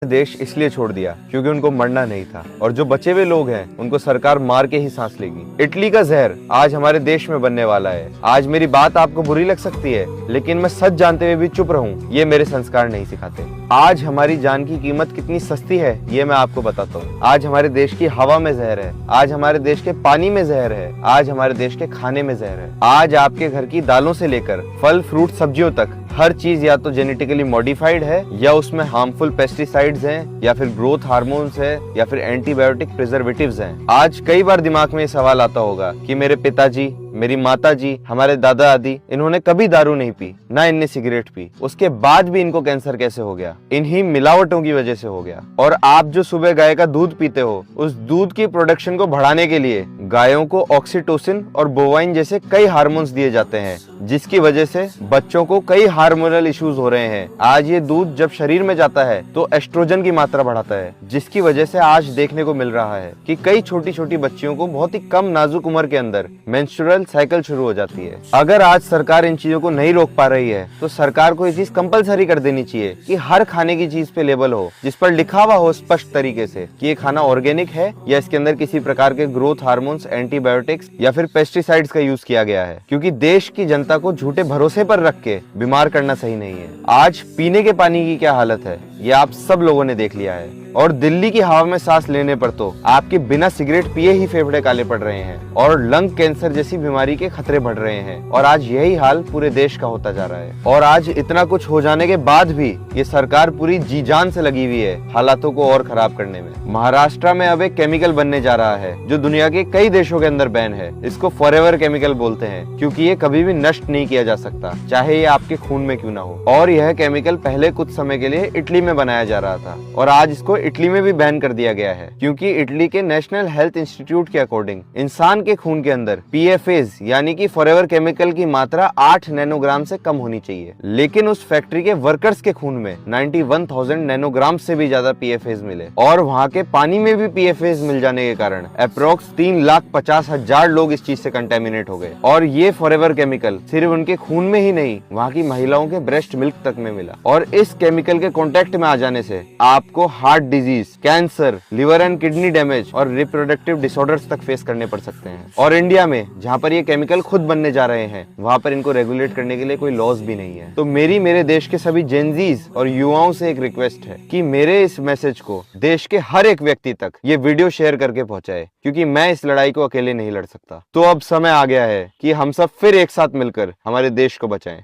देश इसलिए छोड़ दिया क्योंकि उनको मरना नहीं था, और जो बचे हुए लोग हैं उनको सरकार मार के ही सांस लेगी। इटली का जहर आज हमारे देश में बनने वाला है। आज मेरी बात आपको बुरी लग सकती है, लेकिन मैं सच जानते हुए भी चुप रहूं, ये मेरे संस्कार नहीं सिखाते। आज हमारी जान की कीमत कितनी सस्ती है ये मैं आपको बताता हूँ। आज हमारे देश की हवा में जहर है, आज हमारे देश के पानी में जहर है, आज हमारे देश के खाने में जहर है। आज आपके घर की दालों से लेकर फल फ्रूट सब्जियों तक हर चीज या तो जेनेटिकली मॉडिफाइड है, या उसमें हार्मफुल पेस्टिसाइड्स हैं, या फिर ग्रोथ हार्मोन्स है, या फिर एंटीबायोटिक प्रिजर्वेटिव्स हैं। आज कई बार दिमाग में ये सवाल आता होगा कि मेरे पिताजी, मेरी माताजी, हमारे दादा दादी, इन्होंने कभी दारू नहीं पी, ना इनने सिगरेट पी, उसके बाद भी इनको कैंसर कैसे हो गया? इन्हीं मिलावटों की वजह से हो गया। और आप जो सुबह गाय का दूध पीते हो, उस दूध की प्रोडक्शन को बढ़ाने के लिए गायों को ऑक्सीटोसिन और बोवाइन जैसे कई हार्मोन्स दिए जाते हैं, जिसकी वजह से बच्चों को कई हार्मोनल इश्यूज हो रहे हैं। आज ये दूध जब शरीर में जाता है तो एस्ट्रोजन की मात्रा बढ़ाता है, जिसकी वजह से आज देखने को मिल रहा है कि कई छोटी छोटी बच्चियों को बहुत ही कम नाजुक उम्र के अंदर मेंस्ट्रुअल साइकिल शुरू हो जाती है। अगर आज सरकार इन चीजों को नहीं रोक पा रही है तो सरकार को ये चीज कंपलसरी कर देनी चाहिए कि हर खाने की चीज पे लेबल हो जिस पर लिखा हुआ हो स्पष्ट तरीके से कि ये खाना ऑर्गेनिक है या इसके अंदर किसी प्रकार के ग्रोथ हार्मोन्स, एंटीबायोटिक्स या फिर पेस्टिसाइड्स का यूज किया गया है। क्योंकि देश की जनता को झूठे भरोसे पर रख के बीमार करना सही नहीं है। आज पीने के पानी की क्या हालत है ये आप सब लोगों ने देख लिया है, और दिल्ली की हवा में सांस लेने पर तो आपके बिना सिगरेट पिए ही फेफड़े काले पड़ रहे हैं और लंग कैंसर जैसी बीमारी के खतरे बढ़ रहे हैं। और आज यही हाल पूरे देश का होता जा रहा है। और आज इतना कुछ हो जाने के बाद भी ये सरकार पूरी जी जान से लगी हुई है हालातों को और खराब करने में। महाराष्ट्र में अब एक केमिकल बनने जा रहा है जो दुनिया के कई देशों के अंदर बैन है। इसको फॉरएवर केमिकल बोलते हैं, क्योंकि ये कभी भी नष्ट नहीं किया जा सकता, चाहे ये आपके खून में क्यों ना हो। और यह केमिकल पहले कुछ समय के लिए इटली में बनाया जा रहा था, और आज इसको इटली में भी बैन कर दिया गया है, क्योंकि इटली के नेशनल हेल्थ इंस्टीट्यूट के अकॉर्डिंग इंसान के खून के अंदर पीएफएस यानी कि फॉरएवर केमिकल की मात्रा 8 नैनोग्राम से कम होनी चाहिए। लेकिन उस फैक्ट्री के वर्कर्स के खून में 91,000 नैनोग्राम से भी ज्यादा पीएफएस मिले, और वहाँ के पानी में भी पीएफएस मिल जाने के कारण अप्रोक्स 3,50,000 लोग इस चीज से कंटेमिनेट हो गए। और ये फॉरएवर केमिकल सिर्फ उनके खून में ही नहीं, वहाँ की महिलाओं के ब्रेस्ट मिल्क तक में मिला। और इस केमिकल के कॉन्टेक्ट में आ जाने से आपको heart disease, cancer, liver and kidney damage और रिप्रोडक्टिव डिसऑर्डर्स तक फेस करने पड़ सकते हैं। और इंडिया में जहाँ पर ये केमिकल खुद बनने जा रहे हैं, वहाँ पर इनको रेगुलेट करने के लिए कोई लॉज भी नहीं है। तो मेरे देश के सभी जेनजीज और युवाओं से एक रिक्वेस्ट है कि मेरे इस मैसेज को देश के हर एक व्यक्ति तक ये वीडियो शेयर करके पहुंचाए, क्योंकि मैं इस लड़ाई को अकेले नहीं लड़ सकता। तो अब समय आ गया है कि हम सब फिर एक साथ मिलकर हमारे देश को बचाएं।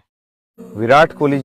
विराट कोहली